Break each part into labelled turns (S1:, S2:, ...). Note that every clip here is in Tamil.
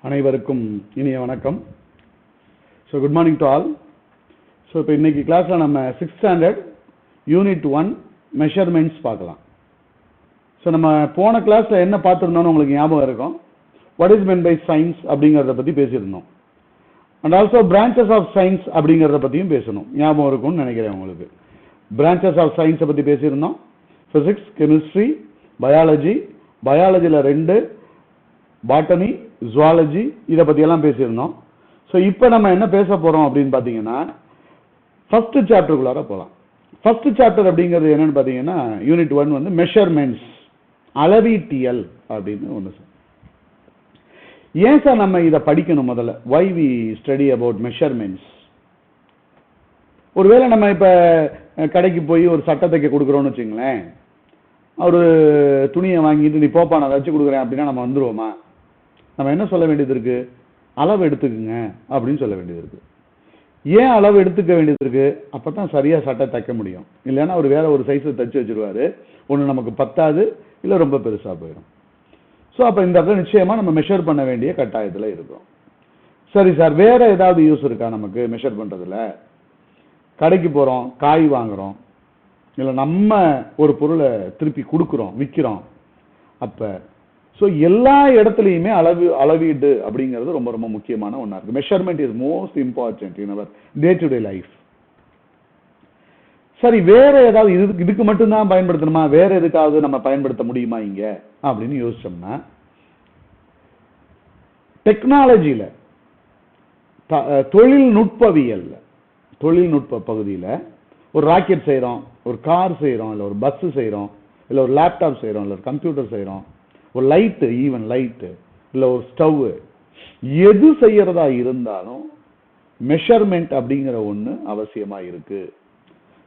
S1: அனைவருக்கும் இனிய வணக்கம். So good morning to all. So இப்போ இன்னைக்கு கிளாஸில் நம்ம 6th ஸ்டாண்டர்ட் யூனிட் 1 மெஷர்மெண்ட்ஸ் பார்க்கலாம். ஸோ நம்ம போன கிளாஸில் என்ன பார்த்துருந்தோன்னு உங்களுக்கு ஞாபகம் இருக்கும். What is meant by science அப்படிங்கிறத பற்றி பேசியிருந்தோம். And also branches of science அப்படிங்கிறத பற்றியும் பேசணும். ஞாபகம் இருக்கும்னு நினைக்கிறேன் உங்களுக்கு. பிரான்ச்சஸ் ஆஃப் சயின்ஸை பற்றி பேசியிருந்தோம். ஃபிசிக்ஸ், கெமிஸ்ட்ரி, பயாலஜி, பயாலஜியில் 2, பாட்டனி, ஜுவாலஜி, இதை பற்றியெல்லாம் பேசியிருந்தோம். ஸோ இப்போ நம்ம என்ன பேச போகிறோம் அப்படின்னு பார்த்தீங்கன்னா, ஃபர்ஸ்ட் சாப்டருக்குள்ளார போகலாம். ஃபர்ஸ்ட் சாப்டர் அப்படிங்கிறது என்னன்னு பார்த்தீங்கன்னா, யூனிட் 1 வந்து மெஷர்மெண்ட்ஸ், அளவீட்டியல் அப்படின்னு ஒன்று. ஏன் சார் நம்ம இதை படிக்கணும்? முதல்ல why we study about measurements. ஒருவேளை நம்ம இப்போ கடைக்கு போய் ஒரு சட்டை தைக்க கொடுக்குறோன்னு வச்சுங்களேன், ஒரு துணியை வாங்கிட்டு நீ போப்பா நான் வச்சு கொடுக்குறேன் அப்படின்னா நம்ம வந்துடுவோமா? நம்ம என்ன சொல்ல வேண்டியது இருக்கு? அளவு எடுத்துக்குங்க அப்படின்னு சொல்ல வேண்டியது இருக்கு. ஏன் அளவு எடுத்துக்க வேண்டியது இருக்கு? அப்பதான் சரியா சட்டை தைக்க முடியும். இல்லைன்னா அவர் வேற ஒரு சைஸில் தைச்சு வச்சிருவாரு. ஒன்று நமக்கு பத்தாது, இல்லை ரொம்ப பெருசா போயிடும். ஸோ அப்போ இந்த இடத்துல நிச்சயமா நம்ம மெஷர் பண்ண வேண்டிய கட்டாயத்தில் இருக்கும். சரி சார், வேற ஏதாவது யூஸ் இருக்கா நமக்கு மெஷர் பண்றதுல? கடைக்கு போறோம், காய் வாங்குறோம், இல்லை நம்ம ஒரு பொருளை திருப்பி கொடுக்குறோம், விற்கிறோம். அப்ப ஸோ எல்லா இடத்துலையுமே அளவீடு அப்படிங்கிறது ரொம்ப ரொம்ப முக்கியமான ஒன்றா இருக்கு. Measurement is most important in our day to day life. சரி, வேற ஏதாவது இதுக்கு மட்டும்தான் பயன்படுத்தணுமா? வேற எதுக்காவது நம்ம பயன்படுத்த முடியுமா இங்க அப்படின்னு யோசிச்சோம்னா, டெக்னாலஜியில, தொழில்நுட்ப பகுதியில் ஒரு ராக்கெட் செய்கிறோம், ஒரு கார் செய்கிறோம், இல்லை ஒரு பஸ் செய்கிறோம், இல்லை ஒரு லேப்டாப் செய்கிறோம், இல்லை ஒரு கம்ப்யூட்டர் செய்கிறோம், ஒரு லைட்டு, ஈவன் லைட்டு, இல்லை ஒரு ஸ்டவ், எது செய்யறதா இருந்தாலும் மெஷர்மெண்ட் அப்படிங்கிற ஒன்று அவசியமா இருக்கு.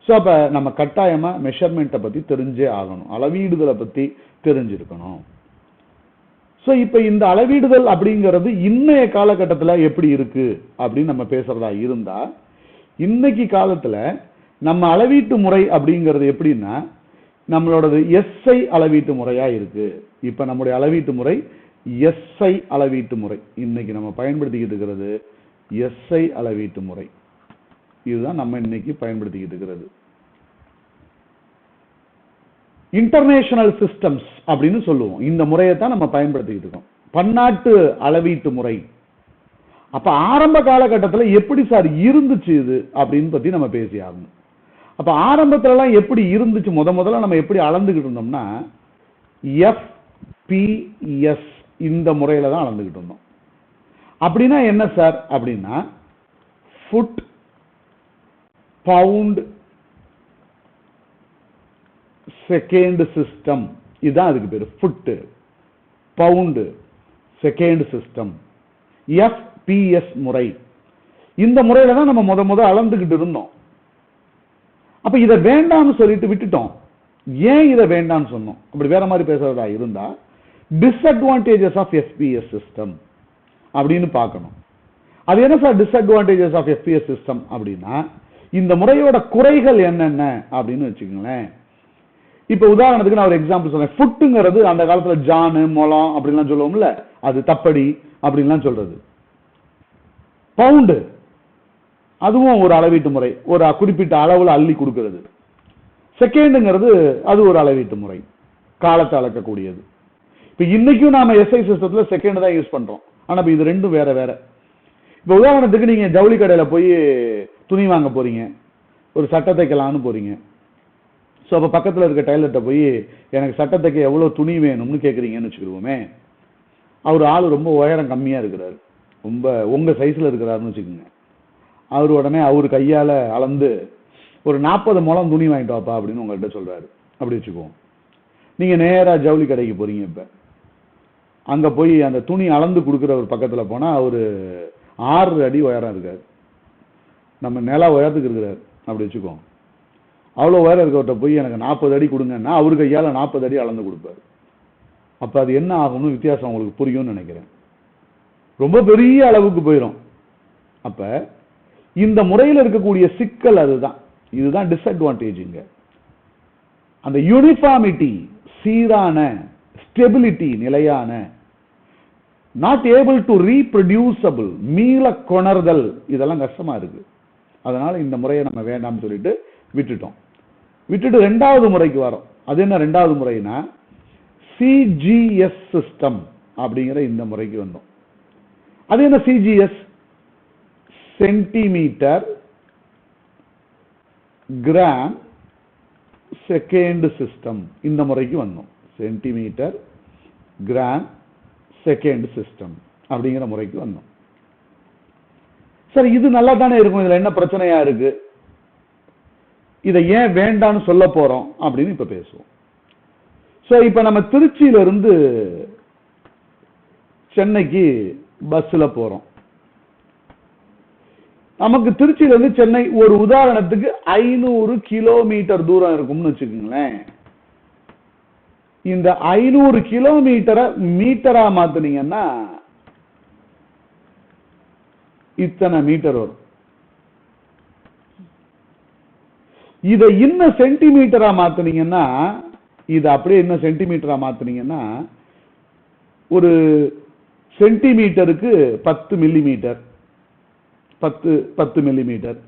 S1: ஸோ அப்போ நம்ம கட்டாயமா மெஷர்மெண்ட்டை பற்றி தெரிஞ்சே ஆகணும், அளவீடுதலை பற்றி தெரிஞ்சிருக்கணும். ஸோ இப்போ இந்த அளவீடுதல் அப்படிங்கிறது இன்னைய காலகட்டத்தில் எப்படி இருக்கு அப்படின்னு நம்ம பேசுறதா இருந்தா, இன்னைக்கு காலத்தில் நம்ம அளவீட்டு முறை அப்படிங்கிறது எப்படின்னா, நம்மளோடது எஸ்ஐ அளவீட்டு முறையா இருக்கு. இப்ப நம்முடைய அளவீட்டு முறை எஸ்ஐ அளவீட்டு முறை. இன்னைக்கு நம்ம பயன்படுத்திக்கிட்டு இருக்கிறது எஸ்ஐ அளவீட்டு முறை. இதுதான் நம்ம இன்னைக்கு பயன்படுத்திக்கிட்டு இருக்கிறது. இன்டர்நேஷனல் சிஸ்டம்ஸ் அப்படின்னு சொல்லுவோம். இந்த முறையை தான் நம்ம பயன்படுத்திக்கிட்டு இருக்கோம், பன்னாட்டு அளவீட்டு முறை. அப்ப ஆரம்ப காலகட்டத்தில் எப்படி சார் இருந்துச்சு இது அப்படின்னு பத்தி நம்ம பேசி ஆகணும். அப்ப ஆரம்பத்துல எல்லாம் எப்படி இருந்துச்சு? முதல்ல நம்ம எப்படி அளந்துகிட்டு இருந்தோம்னா, FPS இந்த முறையில தான் அளந்துகிட்டு இருந்தோம். அப்படின்னா என்ன சார் அப்படின்னா, ஃபுட், பவுண்ட், செகண்ட் சிஸ்டம். இதுதான் அதுக்கு பேரு. Foot, pound, second system, FPS முறை. இந்த முறையில தான் நம்ம முதல் அளந்துகிட்டு இருந்தோம். அப்ப இதை வேண்டாம்னு சொல்லிட்டு விட்டுட்டோம். ஏன் இதை வேண்டாம்னு சொன்னோம்? அப்படி வேற மாதிரி பேசுறதா இருந்தா, டிஸ்அட்வான்டேஜஸ் ஆஃப் FPS சிஸ்டம் அப்படின்னு பார்க்கணும். அது என்ன sir disadvantages of FPS system அப்படின்னா, இந்த முறையோட குறைகள் என்னென்ன அப்படின்னு வச்சுக்கோங்களேன். இப்ப உதாரணத்துக்கு நான் ஒரு எக்ஸாம்பிள் சொல்றேன். ஃபுட்டுங்கிறது அந்த காலத்துல ஜானு, மொளம் அப்படின்லாம் சொல்லுவோம்ல, அது தப்படி அப்படின்லாம் சொல்றது. பவுண்டு, அதுவும் ஒரு அளவீட்டு முறை, ஒரு குறிப்பிட்ட அளவுல அள்ளி கொடுக்கிறது. செகண்டுங்கிறது அது ஒரு அளவீட்டு முறை, காலத்தை அளக்கக்கூடியது. இப்ப இன்னைக்கும் நாம எஸ்ஐ சிஸ்டத்துல செகண்ட் தான் யூஸ் பண்றோம். ஆனா இப்ப இது ரெண்டும் வேற வேற. இப்ப உதாரணத்துக்கு நீங்க ஜவுளி கடையில போய் துணி வாங்க போறீங்க, ஒரு சட்டை தைக்கலாம்னு போறீங்க. ஸோ அப்ப பக்கத்துல இருக்க டைலர்கிட்ட போய் எனக்கு சட்டை தைக்க எவ்வளவு துணி வேணும்னு கேட்குறீங்கன்னு வச்சுக்கிடுவோமே. அவர் ஆளு ரொம்ப உயரம் கம்மியா இருக்கிறாரு, ரொம்ப உங்க சைஸ்ல இருக்கிறாருன்னு வச்சுக்கோங்க. அவர் உடனே அவர் கையால அளந்து ஒரு 40 முழம் துணி வாங்கிட்டு வாப்பா அப்படின்னு உங்கள்கிட்ட சொல்றாரு. அப்படி வச்சுக்குவோம். நீங்க நேரா ஜவுளி கடைக்கு போறீங்க. இப்ப அங்க போய் அந்த துணி அளந்து கொடுக்குற ஒரு பக்கத்துல போனா அவரு 6 அடி உயரம் இருக்காரு, நம்ம நில உயரத்துக்கு இருக்கிறாரு. அப்படி வச்சுக்குவோம். அவ்வளவு உயரம் இருக்கவர்கிட்ட போய் எனக்கு 40 அடி கொடுங்கன்னா அவரு கையால 40 அடி அளந்து கொடுப்பாரு. அப்ப அது என்ன ஆகும்னு வித்தியாசம் உங்களுக்கு புரியும்னு நினைக்கிறேன். ரொம்ப பெரிய அளவுக்கு போயிடும். அப்ப இந்த முறையில் இருக்கக்கூடிய சிக்கல் அதுதான். இதுதான் டிஸ்அட்வான்டேஜ்ங்க. அந்த யூனிஃபார்மிட்டி, சீரான, ஸ்டெபிலிட்டி, நிலையான, நாட் ஏபிள் டு ரீப்ரொடியூசபிள், மீள கொணர்தல், இதெல்லாம் கஷ்டமா இருக்கு. அதனால இந்த முறையை நம்ம வேண்டாம்னு சொல்லிட்டு விட்டுட்டோம். விட்டுட்டு ரெண்டாவது முறைக்கு வரோம். அது என்ன ரெண்டாவது முறைனா சிஜிஎஸ் சிஸ்டம் அப்படிங்கிற இந்த முறைக்கு வந்தோம். அது என்ன CGS? Centimetre gram second system. இந்த முறைக்கு வந்தோம். சென்டிமீட்டர் கிராம் செகண்ட் சிஸ்டம் அப்படிங்கிற முறைக்கு வந்தோம். சரி, இது நல்லா தானே இருக்கும், இதுல என்ன பிரச்சனையா இருக்கு, இதை ஏன் வேண்டான்னு சொல்ல போறோம் அப்படின்னு இப்ப பேசுவோம். சோ இப்ப நம்ம திருச்சியில இருந்து சென்னைக்கு பஸ்ல போறோம். நமக்கு திருச்சியில இருந்து சென்னை ஒரு உதாரணத்துக்கு 500 கிலோமீட்டர் தூரம் இருக்கும்னு வச்சுக்கோங்களேன். இந்த 500 கிலோமீட்டரை மீட்டரா மாத்துனீங்கன்னா இத்தனை மீட்டர் வரும். இதை இன்னும் சென்டிமீட்டரா மாத்துனீங்கன்னா, இது அப்படியே இன்னும் சென்டிமீட்டரா மாத்துனீங்கன்னா, ஒரு சென்டிமீட்டருக்கு 10 மில்லிமீட்டர், 10 மில்லிமீட்டர்.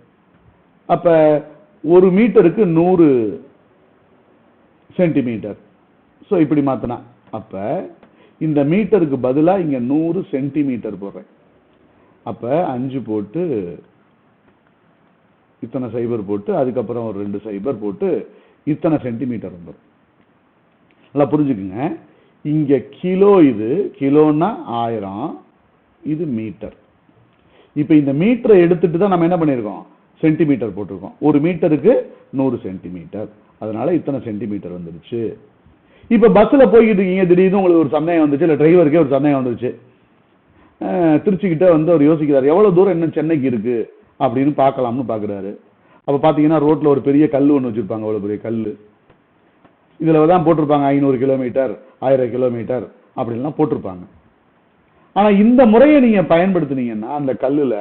S1: அப்ப ஒரு மீட்டருக்கு 100 சென்டிமீட்டர். சோ இப்படி மாத்தினா, அப்ப இந்த மீட்டருக்கு பதிலா இங்க 100 சென்டிமீட்டர் போடுறேன். அப்ப 5 போட்டு இத்தனை சைபர் போட்டு அதுக்கப்புறம் ஒரு 2 சைபர் போட்டு இத்தனை சென்டிமீட்டர் வந்துடும். நல்லா புரிஞ்சுக்குங்க. இங்க கிலோ, இது கிலோன்னா 1000, இது மீட்டர். இப்ப இந்த மீட்டரை எடுத்துட்டு தான் நம்ம என்ன பண்ணிருக்கோம், சென்டிமீட்டர் போட்டிருக்கோம். ஒரு மீட்டருக்கு 100 சென்டிமீட்டர், அதனால இத்தனை சென்டிமீட்டர் வந்துருச்சு. இப்ப பஸ்ல போய்கிட்டு இருக்கீங்க, திடீர்னு உங்களுக்கு ஒரு சந்தேகம் வந்துச்சு, இல்ல டிரைவருக்கே ஒரு சந்தேகம் வந்துருச்சு. திருச்சிக்கிட்ட வந்து அவர் யோசிக்கிறார், எவ்வளவு தூரம் இன்னும் சென்னைக்கு இருக்கு அப்படின்னு பார்க்கலாம்னு பாக்குறாரு. அப்ப பாத்தீங்கன்னா ரோட்ல ஒரு பெரிய கல்லு ஒண்ணு வச்சிருப்பாங்க, அவ்வளவு பெரிய கல்லு. இதுல தான் போட்டிருப்பாங்க 500 கிலோமீட்டர், 1000 கிலோமீட்டர் அப்படின்லாம் போட்டிருப்பாங்க. ஆனா இந்த முறையை நீங்க பயன்படுத்தினீங்கன்னா அந்த கல்லுல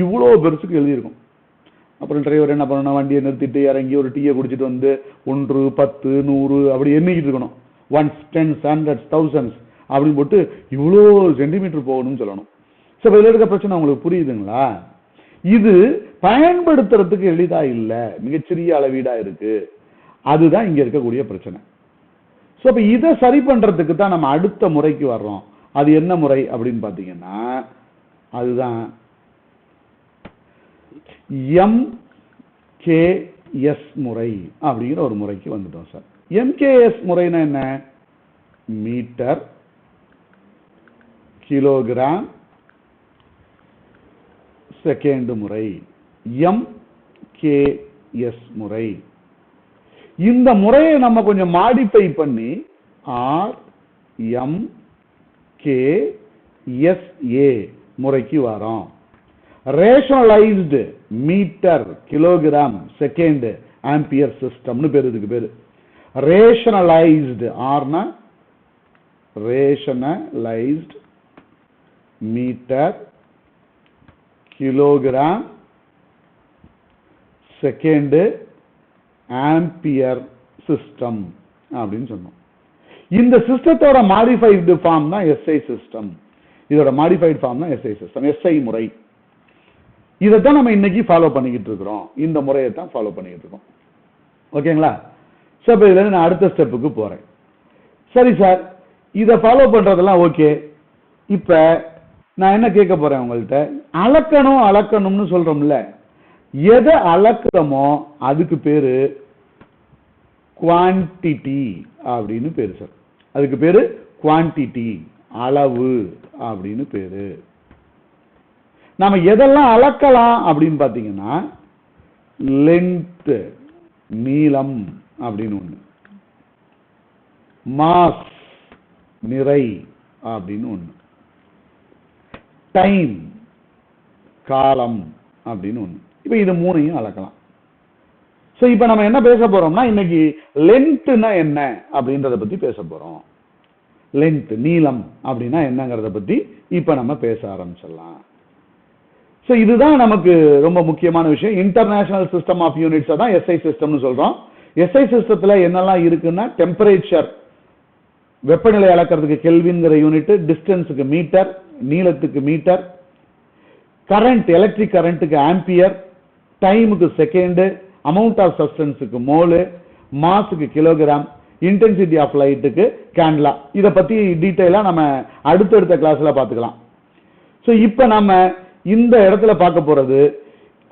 S1: இவ்வளவு பெருசுக்கு எழுதியிருக்கும். அப்புறம் டிரைவர் என்ன பண்ணணும், வண்டியை நிறுத்திட்டு இறங்கி ஒரு டீயை குடிச்சிட்டு வந்து 1, 10, 100 அப்படி எண்ணிக்கிட்டு இருக்கணும். 1s, 10s, 100s, 1000s அப்படின்னு போட்டு இவ்வளோ சென்டிமீட்டர் போகணும்னு சொல்லணும். சோ இதுல இருக்க பிரச்சனை உங்களுக்கு புரியுதுங்களா? இது பயன்படுத்துறதுக்கு எளிதா இல்ல, மிகச்சிறிய அளவீடா இருக்கு. அதுதான் இங்க இருக்கக்கூடிய பிரச்சனை. சோ இப்ப இதை சரி பண்றதுக்கு தான் நம்ம அடுத்த முறைக்கு வர்றோம். அது என்ன முறை அப்படின்னு பாத்தீங்கன்னா, அதுதான் எம்கேஎஸ் முறை அப்படிங்கிற ஒரு முறைக்கு வந்துட்டோம் சார். எம்கேஎஸ் முறைனா என்ன? மீட்டர் கிலோகிராம் செகண்ட் முறை, எம்கேஎஸ் முறை. இந்த முறையை நம்ம கொஞ்சம் மாடிஃபை பண்ணி RMKSA முறைக்கு வரோம். Rationalised metre kilogram second ampere சிஸ்டம்னு பேரு. இதுக்கு பேரு ரேஷனலைஸ்டு. ஆர்னா rationalised metre kilogram second ampere system அப்படின்னு சொன்னோம். இந்த சிஸ்டத்தோட மாடிஃபைடு ஃபார்ம் தான் எஸ்ஐ சிஸ்டம். இதோட மாடிஃபைடு ஃபார்ம் தான் எஸ்ஐ சிஸ்டம், எஸ்ஐ முறை. இதைத்தான் நம்ம இன்னைக்கு ஃபாலோ பண்ணிக்கிட்டு இருக்கிறோம். இந்த முறையை தான் ஃபாலோ பண்ணிக்கிட்டு இருக்கோம். ஓகேங்களா? சோ இப்ப இதுல நான் அடுத்த ஸ்டெப்புக்கு போறேன். சரி சார், இதை ஃபாலோ பண்றதெல்லாம் ஓகே. இப்ப நான் என்ன கேட்க போறேன் உங்கள்கிட்ட, அளக்கணும்னு சொல்றோம்ல, எதை அளக்குறோமோ அதுக்கு பேரு குவான்டிட்டி அப்படின்னு பேரு சார். அதுக்கு பேரு குவான்டிட்டி, அளவு அப்படின்னு பேரு. நாம எதெல்லாம் அளக்கலாம் அப்படின்னு பாத்தீங்கன்னா, லென்த் நீளம் அப்படின்னு ஒண்ணு, மாஸ் நிறை அப்படின்னு ஒண்ணு, டைம் காலம் அப்படின்னு ஒண்ணு. இப்ப இது மூணையும் அளக்கலாம். சோ இப்ப நம்ம என்ன பேச போறோம்னா, இன்னைக்கு லென்த்னா என்ன அப்படின்றத பத்தி பேச போறோம். லென்த் நீளம் அப்படின்னா என்னங்கறத பத்தி இப்ப நம்ம பேச ஆரம்பிச்சிடலாம். சோ இதுதான் நமக்கு ரொம்ப முக்கியமான விஷயம். இன்டர்நேஷனல் சிஸ்டம் ஆஃப் யூனிட்ஸ் தான் எஸ்ஐ சிஸ்டம்னு சொல்றோம். எஸ்ஐ சிஸ்டத்துல என்னெல்லாம் இருக்குன்னா, டெம்பரேச்சர் வெப்பநிலை அளக்கிறதுக்கு கெல்வின்ங்கிற யூனிட், டிஸ்டன்ஸுக்கு மீட்டர், நீளத்துக்கு மீட்டர், கரண்ட் எலக்ட்ரிக் கரண்ட்டுக்கு ஆம்பியர், டைமுக்கு செகண்ட், அமௌண்ட் ஆஃப் சப்ஸ்டன்ஸுக்கு மோலு, மாஸுக்கு கிலோகிராம், இன்டென்சிட்டி ஆஃப் லைட்டுக்கு கேண்டலா. இதை பத்தி டீட்டெயிலா நம்ம அடுத்தடுத்த கிளாஸ்ல பார்த்துக்கலாம். ஸோ இப்போ நம்ம இந்த இடத்துல பார்க்க போறது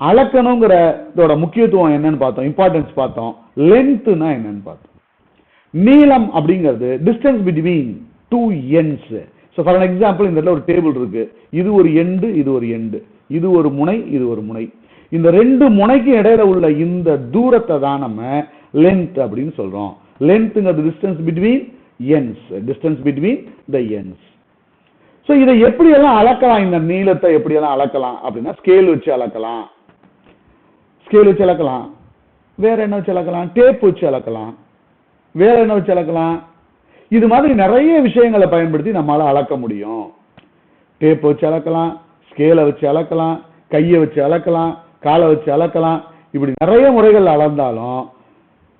S1: அளக்கணுங்கிறதோட முக்கியத்துவம் என்னன்னு பார்த்தோம், இம்பார்ட்டன்ஸ் பார்த்தோம். லென்த்னா என்னன்னு பார்த்தோம். நீளம் அப்படிங்கிறது distance between two ends. So for an example இந்த இடத்துல ஒரு டேபிள் இருக்கு. இது ஒரு எண்டு, இது ஒரு எண்டு, இது ஒரு முனை, இது ஒரு முனை. இந்த ரெண்டு முனைக்கு இடையில உள்ள இந்த தூரத்தை தான் நம்ம லென்த் அப்படின்னு சொல்றோம். லென்த்ங்கிறது distance between ends, distance between the ends. So இதை எப்படியெல்லாம் அளக்கலாம், இந்த நீளத்தை எப்படியெல்லாம் அளக்கலாம் அப்படின்னா ஸ்கேல் வச்சு அளக்கலாம், ஸ்கேல் வச்சு அளக்கலாம். வேற என்ன வச்சு அளக்கலாம்? டேப் வச்சு அளக்கலாம். வேற என்ன வச்சு அளக்கலாம்? இது மாதிரி நிறைய விஷயங்களை பயன்படுத்தி நம்மளால அளக்க முடியும். டேப் வச்சு அளக்கலாம், ஸ்கேலை வச்சு அளக்கலாம், கையை வச்சு அளக்கலாம், காலை வச்சு அளக்கலாம். இப்படி நிறைய முறைகள் அளந்தாலும்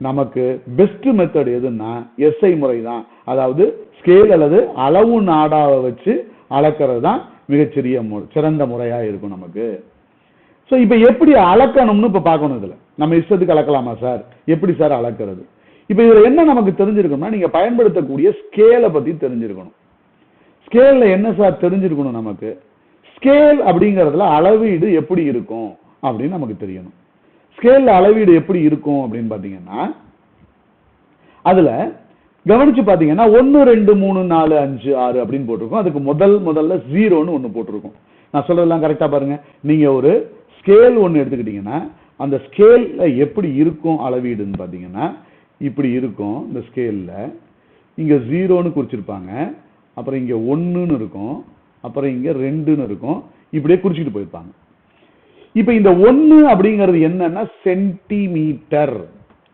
S1: நமக்கு பெஸ்ட் மெத்தட் எதுன்னா எஸ்ஐ முறை தான். அதாவது ஸ்கேல் அல்லது அளவு நாடாவை வச்சு அளக்கிறது தான் மிகச்சிறிய சிறந்த முறையா இருக்கும் நமக்கு. ஸோ இப்போ எப்படி அளக்கணும்னு இப்போ பார்க்கணும். இதில் நம்ம இஷ்டத்துக்கு அளக்கலாமா சார்? எப்படி சார் அளக்கிறது? இப்போ இதில் என்ன நமக்கு தெரிஞ்சிருக்கணும்னா, நீங்க பயன்படுத்தக்கூடிய ஸ்கேலை பத்தி தெரிஞ்சிருக்கணும். ஸ்கேல்ல என்ன சார் தெரிஞ்சிருக்கணும் நமக்கு? ஸ்கேல் அப்படிங்கிறதுல அளவீடு எப்படி இருக்கும் அப்படின்னு நமக்கு தெரியணும். ஸ்கேல்ல அளவீடு எப்படி இருக்கும் அப்படின்னு பாத்தீங்கன்னா, அதுல கவனிச்சு பாத்தீங்கன்னா 1 2 3 4 5 6 அப்படின்னு போட்டிருக்கோம். அதுக்கு முதல்ல 0ன்னு ஒண்ணு போட்டிருக்கும். நான் சொல்றதெல்லாம் கரெக்டா பாருங்க. நீங்க ஒரு ஸ்கேல் ஒன்னு எடுத்துக்கிட்டீங்கன்னா அந்த ஸ்கேல்ல எப்படி இருக்கும் அளவீடுன்னு பாத்தீங்கன்னா இப்படி இருக்கும். இந்த ஸ்கேல்ல இங்க 0ன்னு குறிச்சிருப்பாங்க, அப்புறம் இங்க 1ன்னு இருக்கும், அப்புறம் இங்க 2ன்னு இருக்கும். இப்படியே குறிச்சிட்டு போயிருப்பாங்க. இப்ப இந்த 1 அப்படிங்கிறது என்னன்னா சென்டிமீட்டர்.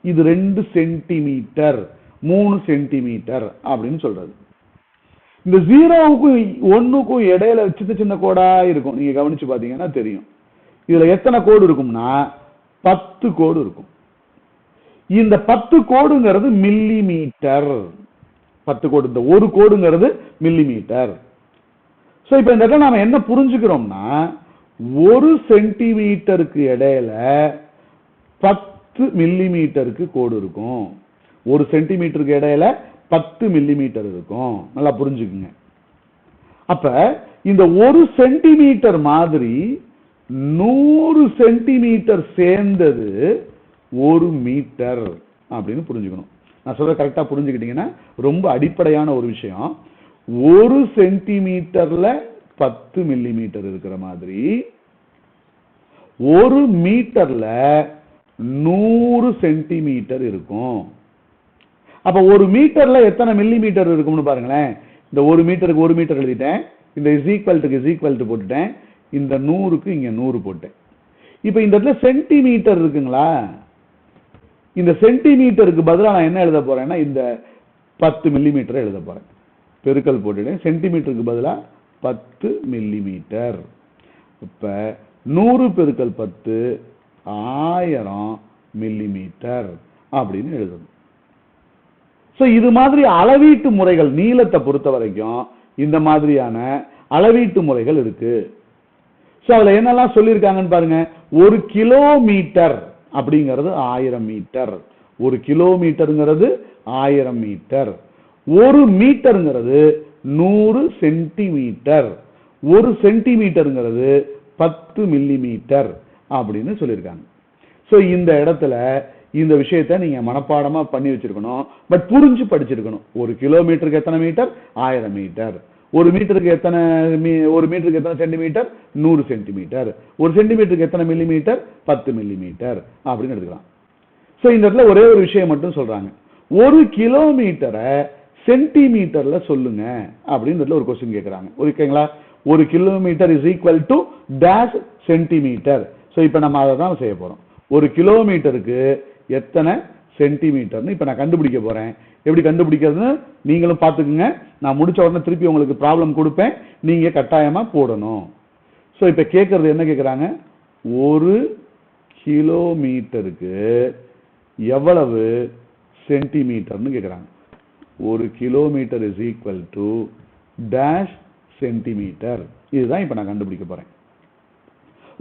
S1: இது 2 சென்டிமீட்டர், 3 சென்டிமீட்டர் அப்படின்னு சொல்றது. இந்த 0வுக்கும் 1க்கும் இடையில சின்ன சின்ன கோடா இருக்கும். நீங்க கவனிச்சு பாத்தீங்கன்னா தெரியும். இதுல எத்தனை கோடு இருக்கும்னா 10 கோடு இருக்கும். இந்த 10 கோடுங்கிறது மில்லிமீட்டர். 10 கோடு, இந்த ஒரு கோடுங்கிறது மில்லிமீட்டர். சோ இப்ப இந்த இடத்துல நாம என்ன புரிஞ்சுக்கிறோம்னா, 1 சென்டிமீட்டருக்கு இடையில 10 மில்லிமீட்டருக்கு கோடு இருக்கும். 1 சென்டிமீட்டருக்கு இடையில 10 மில்லிமீட்டர் இருக்கும். நல்லா புரிஞ்சுக்குங்க. அப்ப இந்த 1 சென்டிமீட்டர் மாதிரி 100 சென்டிமீட்டர் சேர்ந்தது 1 மீட்டர் அப்படின்னு புரிஞ்சுக்கணும். நான் சொல்ற கரெக்டா புரிஞ்சுக்கிட்டீங்கன்னா ரொம்ப அடிப்படையான ஒரு விஷயம். 1 சென்டிமீட்டர்ல 10 மில்லிமீட்டர் இருக்கிற மாதிரி 1 மீட்டர்ல 100 சென்டிமீட்டர் இருக்கும். அப்ப 1 மீட்டர்ல எத்தனை மில்லிமீட்டர் இருக்கும்னு பாருங்களேன். இந்த 1 மீட்டருக்கு 1 மீட்டர் எழுதிட்டேன், இந்த இஸ் ஈக்குவல் டு போட்டுட்டேன், இந்த 100க்கு இங்க 100 போட்டேன். இப்ப இந்த இடத்துல சென்டிமீட்டர் இருக்குங்களா? இந்த சென்டிமீட்டருக்கு பதிலா நான் என்ன எழுத போறேன்னா இந்த 10 மில்லிமீட்டர் எழுத போறேன். பெருக்கல் போட்டுட்டேன். சென்டிமீட்டருக்கு பதிலா 10 மில்லிமீட்டர். இப்ப 100 பெருக்கல் 10 1000 மில்லிமீட்டர் அப்படின்னு எழுதணும். சோ இது மாதிரி அளவீட்டு முறைகள் நீளத்தை பொறுத்த வரைக்கும் இந்த மாதிரியான அளவீட்டு முறைகள் இருக்கு. சோ அதுல என்னெல்லாம் சொல்லியிருக்காங்கன்னு பாருங்க. 1 கிலோமீட்டர் அப்படிங்கிறது 1000 மீட்டர். 1 கிலோமீட்டருங்கிறது 1000 மீட்டர். 1 மீட்டருங்கிறது 100 சென்டிமீட்டர். 1 சென்டிமீட்டருங்கிறது 10 மில்லிமீட்டர் அப்படின்னு சொல்லியிருக்காங்க. சோ இந்த இடத்துல இந்த விஷயத்தை நீங்க மனப்பாடமா பண்ணி வச்சிருக்கணும். பட் புரிஞ்சு படிச்சிருக்கணும். 1 கிலோமீட்டருக்கு எத்தனை மீட்டர்? 1000 மீட்டர். 1 மீட்டருக்கு எத்தனை சென்டிமீட்டர்? 100 சென்டிமீட்டர். 1 சென்டிமீட்டருக்கு எத்தனை மில்லிமீட்டர்? 10 மில்லிமீட்டர் அப்படின்னு எடுத்துக்கலாம். சோ இந்த இடத்துல ஒரே ஒரு விஷயம் மட்டும் சொல்றாங்க. 1 கிலோமீட்டரை சென்டிமீட்டர்ல சொல்லுங்க அப்படின்னு ஒரு கொஸ்டின் கேட்கறாங்க. ஓகேங்களா? 1 kilometre is equal to dash centimetre. So இப்ப நம்ம அதை தான் செய்ய போறோம். 1 கிலோமீட்டருக்கு எத்தனை சென்டிமீட்டர்னு இப்ப நான் கண்டுபிடிக்க போறேன். எப்படி கண்டுபிடிக்கிறதுன்னு நீங்களும் பாத்துக்குங்க. நான் முடிச்ச உடனே திருப்பி உங்களுக்கு ப்ராப்ளம் கொடுப்பேன், நீங்க கட்டாயமா போடணும். சோ இப்ப கேட்கறது என்ன கேட்கறாங்க? 1 கிலோமீட்டருக்கு எவ்வளவு சென்டிமீட்டர்னு கேட்கறாங்க. ஒரு kilometre is equal to dash centimetre. இதுதான் இப்போ நான் கண்டுபிடிக்க போறேன்.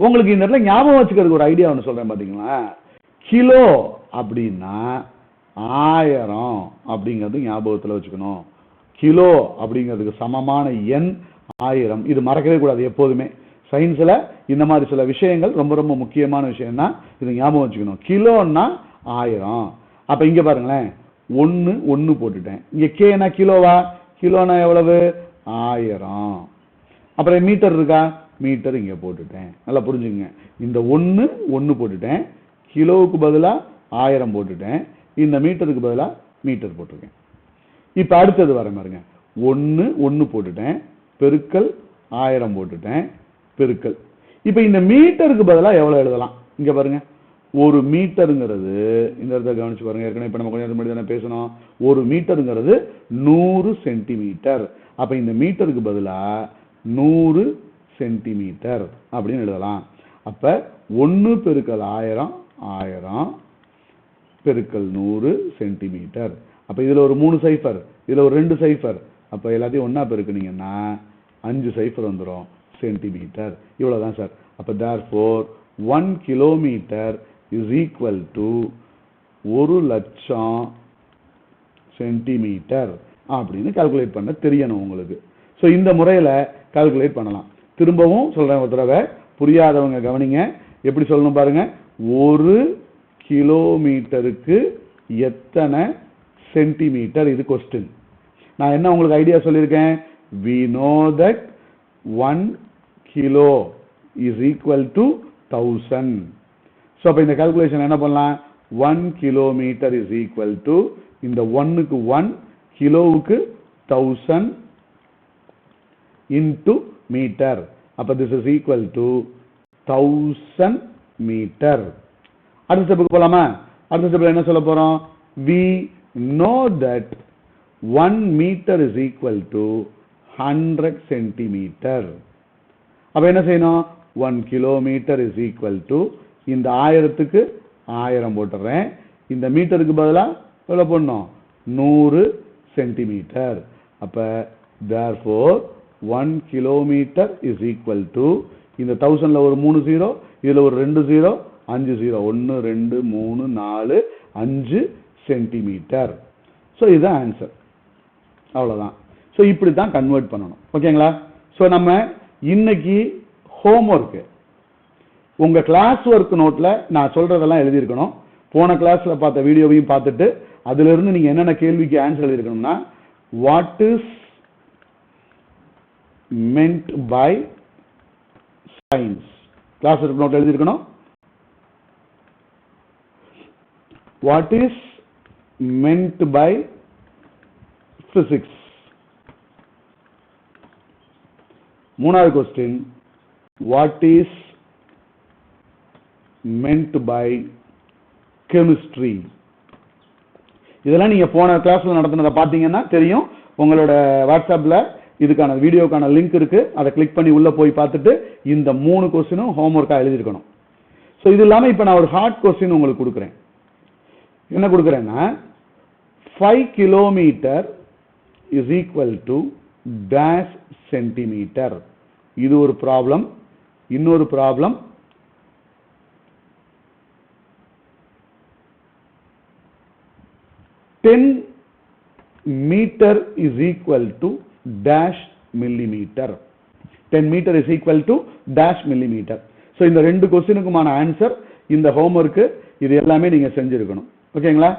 S1: உங்களுக்கு இந்த இடத்துல ஞாபகம் வச்சுக்கிறதுக்கு ஒரு ஐடியா ஒன்று சொல்றேன் பாத்தீங்களா. கிலோ அப்படின்னா 1000 அப்படிங்கிறது ஞாபகத்தில் வச்சுக்கணும். கிலோ அப்படிங்கிறதுக்கு சமமான எண் 1000. இது மறக்கவே கூடாது எப்போதுமே. சயின்ஸ்ல இந்த மாதிரி சில விஷயங்கள் ரொம்ப ரொம்ப முக்கியமான விஷயம் தான். இது ஞாபகம் வச்சுக்கணும். கிலோன்னா 1000. அப்ப இங்க பாருங்களேன், 1 போட்டுட்டேன். இங்க கேனா கிலோவா? கிலோனா எவ்வளவு? 1000. அப்புறம் மீட்டர் இருக்கா? மீட்டர் இங்க போட்டுட்டேன். நல்லா புரிஞ்சுங்க. இந்த 1 போட்டுட்டேன், கிலோவுக்கு பதிலா 1000 போட்டுட்டேன், இந்த மீட்டருக்கு பதிலா மீட்டர் போட்டிருக்கேன். இப்ப அடுத்தது வர பாருங்க, 1 போட்டுட்டேன், பெருக்கல் 1000 போட்டுட்டேன், பெருக்கல். இப்ப இந்த மீட்டருக்கு பதிலா எவ்வளவு எழுதலாம்? இங்க பாருங்க, ஒரு மீட்டருங்கிறது, இந்த இடத்துல கவனிச்சு பாருங்க, ஏற்கனவே இப்ப நம்ம கொஞ்ச நேரம் முன்னாடி தானே பேசணும். ஒரு மீட்டருங்கிறது 100 சென்டிமீட்டர். அப்ப இந்த மீட்டருக்கு பதிலா 100 சென்டிமீட்டர் அப்படின்னு எழுதலாம். அப்ப 1 பெருக்கல் 1000 1000 பெருக்கல் 100 சென்டிமீட்டர். அப்ப இதுல ஒரு 3 சைஃபர், இதுல ஒரு 2 சைஃபர். அப்ப எல்லாத்தையும் ஒன்னா பெருக்குனீங்கன்னா 5 சைஃபர் வந்துடும், சென்டிமீட்டர். இவ்வளவுதான் சார். அப்ப therefore 1 kilometre is equal to 1,00,000 centimetre அப்படின்னு கால்குலேட் பண்ண தெரியணும் உங்களுக்கு. ஸோ இந்த முறையில கால்குலேட் பண்ணலாம். திரும்பவும் சொல்றேன் ஒரு தடவை, புரியாதவங்க கவனிங்க. எப்படி சொல்லணும் பாருங்க, 1 கிலோமீட்டருக்கு எத்தனை சென்டிமீட்டர்? இது கொஸ்டின். நான் என்ன உங்களுக்கு ஐடியா சொல்லியிருக்கேன்? we know that 1 kilo is equal to 1000. So அப்போ இந்த கால்குலேஷன் என்ன பண்ணலாம்? 1 கிலோமீட்டர் இஸ் ஈக்குவல் டு, இந்த 1க்கு 1, கிலோவுக்கு 1000 இன்டு மீட்டர். அப்போ this is equal to 1000 metre. அடுத்த ஸ்டெப்புக்கு போலாமா? அடுத்த ஸ்டெப்ல என்ன சொல்ல போறோம்? we know that 1 meter is equal to 100 centimeter. அப்ப என்ன செய்யணும்? 1 kilometer is equal to, இந்த 1000க்கு 1000 போட்டுறேன், இந்த மீட்டருக்கு பதிலா எவ்வளவு போடணும்? 100 சென்டிமீட்டர். அப்ப therefore 1 kilometer is equal to, இந்த 1000ல ஒரு 3 0, இதுல ஒரு 2 0, 5 0, 1 2 3 4 5 சென்டிமீட்டர். ஸோ இதுதான் ஆன்சர். அவ்வளவுதான். ஸோ இப்படி தான் கன்வெர்ட் பண்ணணும். ஓகேங்களா? ஸோ நம்ம இன்னைக்கு ஹோம்ஒர்க், உங்க கிளாஸ் ஒர்க் நோட்ல நான் சொல்றதெல்லாம் எழுதியிருக்கணும். போன கிளாஸ்ல பார்த்த வீடியோவையும் பார்த்துட்டு அதுல இருந்து நீங்க என்னென்ன கேள்விக்கு ஆன்சர் எழுதியிருக்கணும்னா, what is meant by science, class work note எழுதியிருக்கணும். What is meant by physics. மூணாவது question, what is meant by chemistry. இதெல்லாம் நீங்க போன கிளாஸ்ல நடத்தினதை பார்த்தீங்கன்னா தெரியும். உங்களோட வாட்ஸ்அப்ல இதுக்கான வீடியோக்கான லிங்க் இருக்கு, அதை கிளிக் பண்ணி உள்ள போய் பார்த்துட்டு இந்த 3 கொஸ்டினும் ஹோம்ஒர்க்கா எழுதியிருக்கணும். ஸோ இது இல்லாம இப்ப நான் ஒரு ஹார்ட் கொஸ்டின் உங்களுக்கு கொடுக்குறேன். என்ன கொடுக்குறேன்னா, 5 kilometre is equal to dash centimetre. இது ஒரு ப்ராப்ளம். இன்னொரு problem, 10 meter is equal to dash millimeter. 10 meter is equal to dash millimeter. So இந்த ரெண்டு கொஸ்டினுக்குமான ஆன்சர் இந்த ஹோம்ஒர்க் இது எல்லாமே நீங்க செஞ்சிருக்கணும். ஓகேங்களா?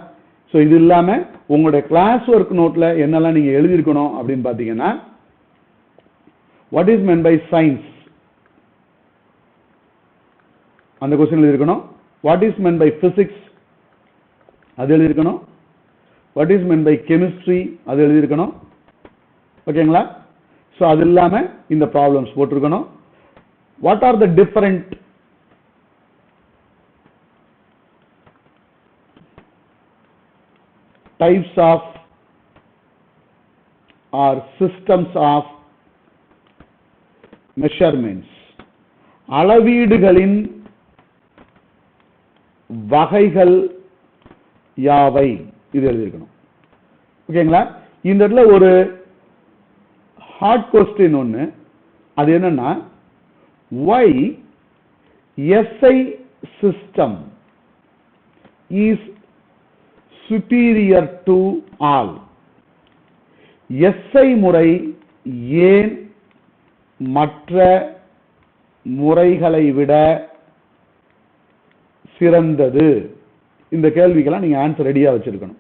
S1: ஸோ இது இல்லாம உங்களுடைய கிளாஸ் ஒர்க் நோட்ல என்னெல்லாம் நீங்க எழுதியிருக்கணும் அப்படின்னு பாத்தீங்கன்னா, what is meant by science அந்த கொஸ்டின் எழுதியிருக்கணும். What is meant by physics அது எழுதியிருக்கணும். What is meant by chemistry அது எழுதியிருக்கணும். ஓகேங்களா? ஸோ அது இல்லாம இந்த ப்ராப்ளம்ஸ் போட்டிருக்கணும். What are the different types of or systems of measurements, அளவீடுகளின் வகைகள் யாவை இது எழுதியிருக்கணும். ஓகேங்களா? இந்த இடத்துல ஒரு ஹார்ட் கொஸ்டின் ஒன்று, அது என்னன்னா why SI system is superior to all. SI முறை ஏன் மற்ற முறைகளை விட சிறந்தது? இந்த கேள்விக்கெல்லாம் நீங்க ஆன்சர் ரெடியா வச்சிருக்கணும்.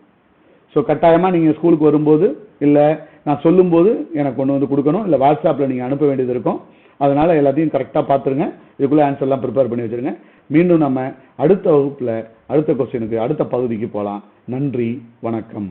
S1: ஸோ கட்டாயமா நீங்க ஸ்கூலுக்கு வரும்போது இல்ல நான் சொல்லும்போது எனக்கு கொண்டு வந்து கொடுக்கணும், இல்ல வாட்ஸ்அப்ல நீங்க அனுப்ப வேண்டியது இருக்கும். அதனால எல்லாத்தையும் கரெக்டா பார்த்துருங்க. இதுக்குள்ள ஆன்சர் எல்லாம் ப்ரிப்பேர் பண்ணி வச்சிருங்க. மீண்டும் நம்ம அடுத்த வகுப்புல அடுத்த கொஸ்டினுக்கு அடுத்த பகுதிக்கு போலாம். நன்றி, வணக்கம்.